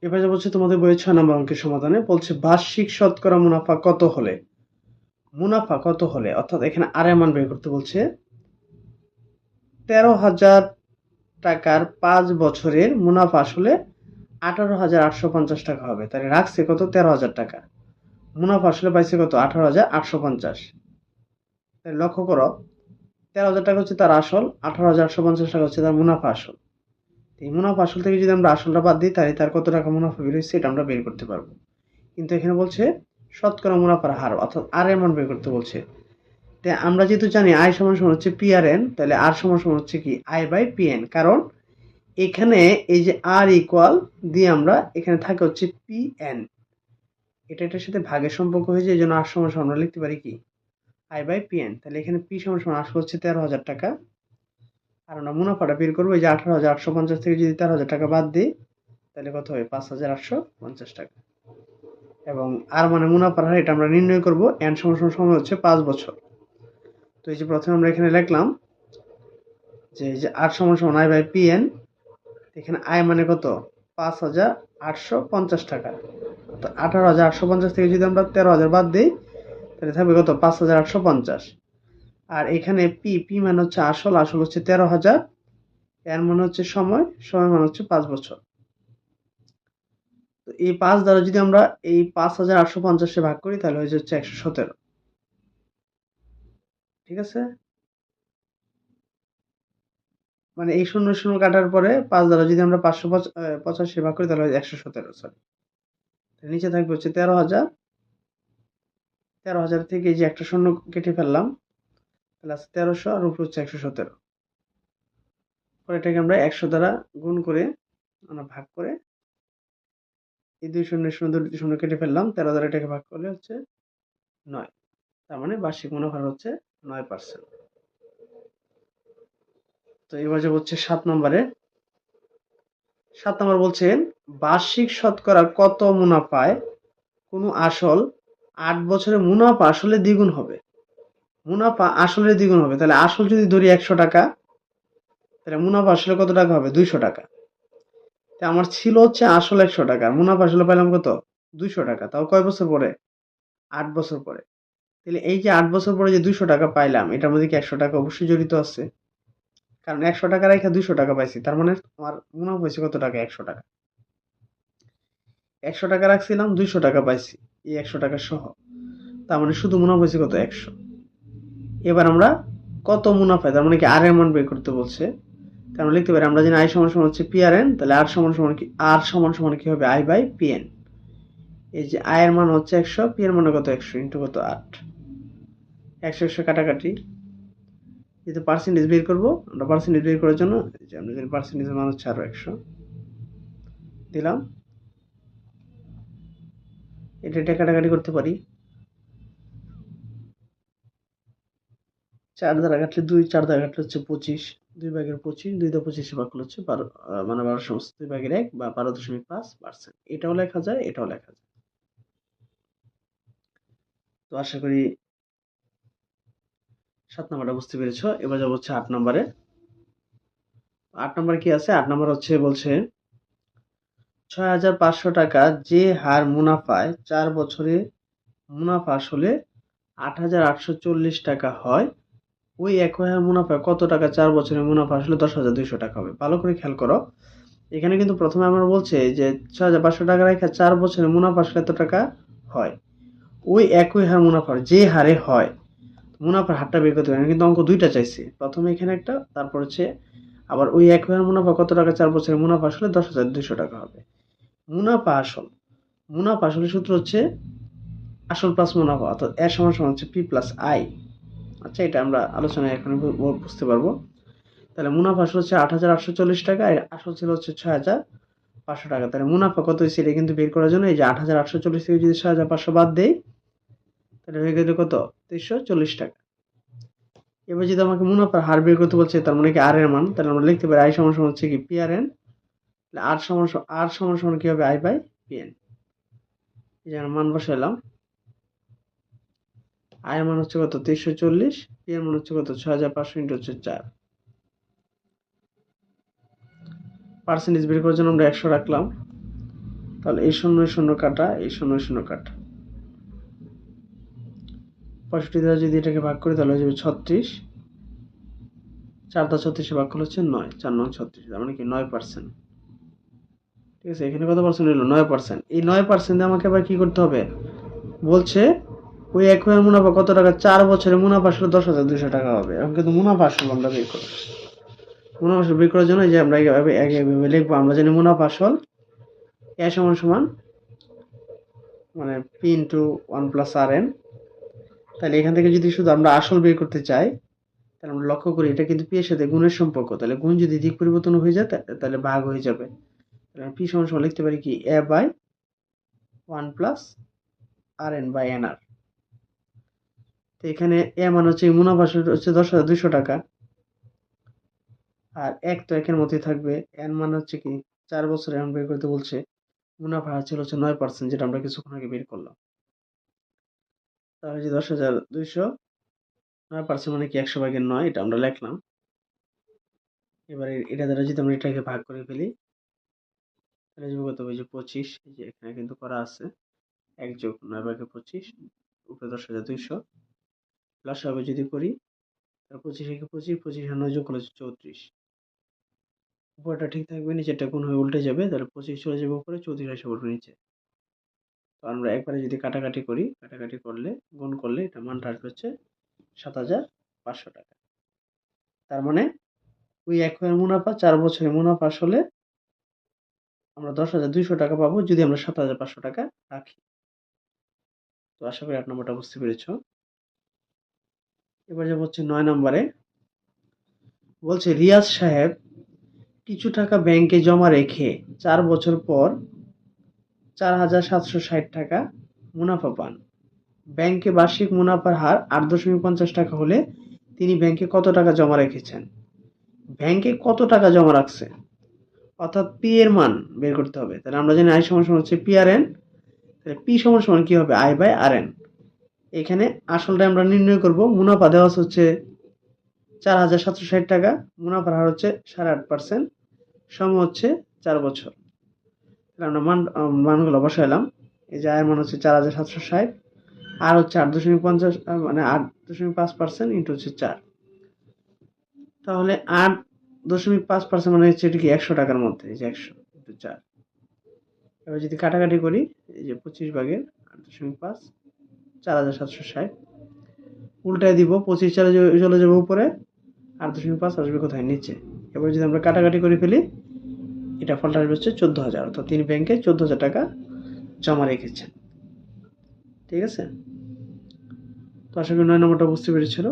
এবার যা বলছে তোমাদের বইয়ের ৬ নম্বর অঙ্কের সমাধানে বলছে বার্ষিক শতকরা মুনাফা কত হলে অর্থাৎ এখানে আর এর মান বের করতে বলছে ১৩,০০০ টাকার ৫ বছরের মুনাফা আসলে ১৮,৮৫০ টাকা হবে। তাহলে রাখছে কত ১৩,০০০ টাকা, মুনাফা আসলে পাইছে কত ১৮,৮৫০। তাহলে লক্ষ্য করো ১৩,০০০ টাকা হচ্ছে তার আসল, ১৮,৮৫০ টাকা হচ্ছে তার মুনাফা আসল। এই মুনাফা আসল থেকে যদি আমরা আসলটা বাদ দিই তাহলে তার কত টাকা মুনাফা বের হয়েছে এটা আমরা বের করতে পারবো। কিন্তু এখানে বলছে শতকরা মুনাফার হার অর্থাৎ আর এর মান বের করতে বলছে। তাই আমরা যেহেতু জানি আই সমান সমান হচ্ছে পি আর এন, তাহলে আর সমান সমান হচ্ছে কি আই বাই পি এন। কারণ এখানে এই যে আর ইকুয়াল দিয়ে আমরা এখানে থাকে হচ্ছে পি এন, এটার সাথে ভাগের সম্পর্ক হয়ে যায়, এই জন্য আর সমান সমান আমরা লিখতে পারি কি আই বাই পি এন। তাহলে এখানে পি সমান সমান আসলে হচ্ছে ১৩,০০০ টাকা, আর আমরা মুনাফাটা বের করবো এই যে ১৮,৮৫০ থেকে যদি ১৩,০০০ টাকা বাদ দিই তাহলে কত হবে ৫,৮৫০ টাকা। এবং আর মানে মুনাফার হার এটা আমরা নির্ণয় করব এন সমান সমান সময় হচ্ছে ৫ বছর। তো এই যে প্রথমে আমরা এখানে লিখলাম যে এই যে আর সমান সমান আই বাই পি এন, এখানে আয় মানে কত ৫,৮৫০ টাকা। তো ১৮,৮৫০ থেকে যদি আমরা ১৩,০০০ বাদ দিই তাহলে থাকবে কত ৫,৮৫০। আর এখানে পি পি মানে হচ্ছে আসল, আসল হচ্ছে ১৩,০০০, এর মানে হচ্ছে সময়, সময় মানে হচ্ছে ৫ বছর। তো এই ৫ দ্বারা যদি আমরা এই ৫,৮৫০ ভাগ করি তাহলে হয়ে যাচ্ছে ১১৭। ঠিক আছে, মানে এই শূন্য শূন্য কাটার পরে ৫ দ্বারা যদি আমরা ৫৮৫ ভাগ করি তাহলে হয় ১১৭। সরি, নিচে থাকবে হচ্ছে ১৩,০০০। ১৩,০০০ থেকে এই যে একটা শূন্য কেটে ফেললাম, তাহলে আছে ১৩০০ আর উপরে হচ্ছে ১১৭। পরে এটাকে আমরা ১০০ দ্বারা গুণ করে আমরা ভাগ করে এই দুই শূন্য শূন্য দুটি শূন্য কেটে ফেললাম, ১৩ দ্বারা এটাকে ভাগ করলে হচ্ছে ৯। তার মানে বার্ষিক মুনাফা হচ্ছে ৯%। তো এবার যে হচ্ছে ৭ নম্বরে, ৭ নম্বর বলছেন বার্ষিক শতকরা কত মুনাফায় কোনো আসল ৮ বছরে মুনাফা আসলে দ্বিগুণ হবে। মুনাফা আসলে দ্বিগুণ হবে, তাহলে আসল যদি ধরি ১০০ টাকা তাহলে মুনাফা আসলে কত টাকা হবে ২০০ টাকা। তা আমার ছিল হচ্ছে আসল ১০০ টাকা, মুনাফা আসলে পাইলাম কত ২০০ টাকা। তাও কয় বছর পরে ৮ বছর পরে। তাহলে এই যে ৮ বছর পরে যে ২০০ টাকা পাইলাম এটার মধ্যে কি ১০০ টাকা অবশ্যই জড়িত আছে, কারণ ১০০ টাকা রেখে ২০০ টাকা পাইছি, তার মানে আমার মুনাফা হয়েছে কত টাকা ১০০ টাকা। ১০০ টাকা রাখছিলাম ২০০ টাকা পাইছি এই ১০০ টাকা সহ, তার মানে শুধু মুনাফা হয়েছে কত ১০০। এবার আমরা কত মুনাফা, তার মানে কি আর এর মান বের করতে বলছে। তার মানে লিখতে পারি আমরা জানি আই সমান সমান হচ্ছে পি আর এন, তাহলে আর সমান সমান কি আর সমান সমান কি হবে আই বাই পি এন। এই যে আয়ের মান হচ্ছে ১০০, পি এর মান কত ১০০ ইন্টু কত ৮, ১০০ ১০০ কাটাকাটি, যেহেতু পার্সেন্টেজ বের করবো আমরা পার্সেন্টেজ বের করার জন্য যে আমরা জানি পার্সেন্টেজের মান হচ্ছে আরো ১০০ দিলাম। এটা কাটাকাটি করতে পারি, ৪ দ্বারা কাটলে ২, ৪ দ্বারা কাটলে হচ্ছে ২৫, ২ ভাগের ২৫, ২ দিয়ে ২৫ ভাগ করলে হচ্ছে ১২, মানে ১২ ভাগের ১ বা ১২.৫%। এটাও লেখা যায়, এটাও লেখা যায়। তো আশা করি ৭ নাম্বারটা বুঝতে পেরেছো। এবার যাবো হচ্ছে ৮ নম্বরে। ৮ নম্বরে কি আছে, ৮ নম্বর হচ্ছে বলছে ৬,৫০০ টাকা যে হার মুনাফায় ৪ বছরে মুনাফা আসলে ৮,৮৪০ টাকা হয়, ওই একই হার মুনাফায় কত টাকা ৪ বছরে মুনাফা আসলে ১০,২০০ টাকা হবে। ভালো করে খেয়াল করো, এখানে কিন্তু প্রথমে আমরা বলছে যে ৬,৫০০ টাকা রেখে ৪ বছরে মুনাফা আসলে এত টাকা হয়, ওই একই হার মুনাফার যে হারে হয় মুনাফার হারটা বের করতে পারি, কিন্তু অঙ্ক দুইটা চাইছে, প্রথমে এখানে একটা, তারপর হচ্ছে আবার ওই একই হার মুনাফা কত টাকা ৪ বছরে মুনাফা আসলে ১০,২০০ টাকা হবে। মুনাফা আসল, মুনাফা আসলে সূত্র হচ্ছে আসল প্লাস মুনাফা, অর্থাৎ এর সমান সমান হচ্ছে পি প্লাস আই। আচ্ছা, এটা আমরা আলোচনায় এখন বুঝতে পারবো। তাহলে মুনাফা আসল হচ্ছে ৮,৮৪০ টাকা, আর আসল ছিল হচ্ছে ৬,৫০০ টাকা। তাহলে মুনাফা কত হয়েছে এটা কিন্তু বের করার জন্য এই যে ৮,৮৪০ থেকে যদি ৬,৫০০ বাদ দেই তাহলে হয়ে গেল কত ৩৪০ টাকা। এবার যদি আমাকে মুনাফার হার বের করতে বলছে তার মানে কি আর এর মান, তাহলে আমরা লিখতে পারি আই সমান সমান হচ্ছে কি পি আর এন, আর সমান সমান কি হবে আই বাই পি এন। এই যে মান বসাইলাম, আই এর মান হচ্ছে কত ৩৪০, পি এর মান হচ্ছে কত ৬,৫০০ ইন্টু হচ্ছে ৪। পার্সেন্টেজ বের করার জন্য আমরা ১০০ রাখলাম, তাহলে এই শূন্য শূন্য কাটা, এই শূন্য শূন্য কাটা, 65 দ্বারা যদি এটাকে ভাগ করি তাহলে হয়ে যাবে 36, 4 দ্বারা 36 ভাগ করলে হচ্ছে 9, 4 9 36, তার মানে কি 9%। ঠিক আছে, এখানে কত পার্সেন্ট হলো? 9%। এই 9% আমাকে আবার কি করতে হবে বলছে, ওই একই মুনাফা কত টাকা? 4 বছরে মুনাফা আসলে 10,200 টাকা হবে। এখন কিন্তু মুনাফা আসল আমরা বের করব। মুনাফা আসল বের করার জন্য যে আমরা এইভাবে লিখবো, আমরা জানি মুনাফা আসল এ সমান সমান মানে P into 1 plus R N. তাহলে এখান থেকে যদি শুধু আমরা আসল বের করতে চাই, তাহলে আমরা লক্ষ্য করি এটা কিন্তু পি এর সাথে গুণের সম্পর্ক। তাহলে গুণ যদি দিক পরিবর্তন হয়ে যায় তাহলে ভাগ হয়ে যাবে। তাহলে পি সমান সমান লিখতে পারি কি A by 1 plus R N by N R. তো এখানে এ মান হচ্ছে মুনাফা হচ্ছে 10,200 টাকা, আর এক তো একের মতোই থাকবে। এন মান হচ্ছে কি 4 বছরে এখন বের করতে বলছে, মুনাফা ছিল হচ্ছে 9%, যেটা আমরা কিছুক্ষণ আগে বের করলাম। তাহলে যে 10,200, 9% মানে কি 100/9, এটা আমরা লিখলাম। এবারে এটা দ্বারা যদি আমরা এটাকে ভাগ করে ফেলি তাহলে যে কত হবে, যে 25, এই যে এখানে কিন্তু করা আছে 1 যোগ 9/25 উপরে 10,200 প্লাস হবে যদি করি তাহলে 25 একে 25, 25 আর 9 যোগ করলে 34। উপরটা ঠিক থাকবে, নিচেরটা গুণ হয়ে উল্টে যাবে, তাহলে 25 চলে যাবে উপরে, 34 এসে পড়বে নিচে। তো আমরা একবারে যদি কাটাকাটি করি, কাটাকাটি করলে গুণ করলে এটা মানটা আসবে হচ্ছে 7,500 টাকা। তার মানে ওই একই মুনাফা 4 বছরের মুনাফা আসলে আমরা 10,200 টাকা পাবো যদি আমরা 7,500 টাকা রাখি। তো আশা করি 8 নম্বরটা বুঝতে পেরেছো। এবার যাব হচ্ছে 9 নম্বরে। বলছে রিয়াজ সাহেব কিছু টাকা ব্যাংকে জমা রেখে 4 বছর পর 4,760 টাকা মুনাফা পান। ব্যাংকে বার্ষিক মুনাফার হার 8.50 টাকা হলে তিনি ব্যাংকে কত টাকা জমা রেখেছেন? ব্যাংকে কত টাকা জমা রাখছে অর্থাৎ পি এর মান বের করতে হবে। তাহলে আমরা জানি আই সমান সমান হচ্ছে পি আর এন, তাহলে পি সমান সমান কি হবে? I by R N. এখানে আসলটা আমরা নির্ণয় করব। মুনাফা দেওয়া হচ্ছে 4,760 টাকা, মুনাফার হার হচ্ছে 8.5%, সময় হচ্ছে 4 বছর। তাহলে আমরা মানগুলো বসাইলাম। এই যে আয়ের মান হচ্ছে 4,760, আর হচ্ছে 8.50 মানে 8.5% ইন্টু হচ্ছে 4। তাহলে 8.5% মানে হচ্ছে এটা কি 100 টাকার মধ্যে, এই যে 100 ইন্টু 4। এবার যদি কাটাকাটি করি, এই যে 25/8.5 4,760 উল্টায় দিব, 25 চলে যাবে উপরে, 8.5 আসবে কোথায়? নিচে। এবার যদি আমরা কাটাকাটি করে ফেলি, এটা ফলটা আসবে হচ্ছে 14,000, অর্থাৎ তিনি ব্যাংকে 14,000 টাকা জমা রেখেছেন। ঠিক আছে, তো আশা করি 9 নম্বরটা বুঝতে পেরেছিল।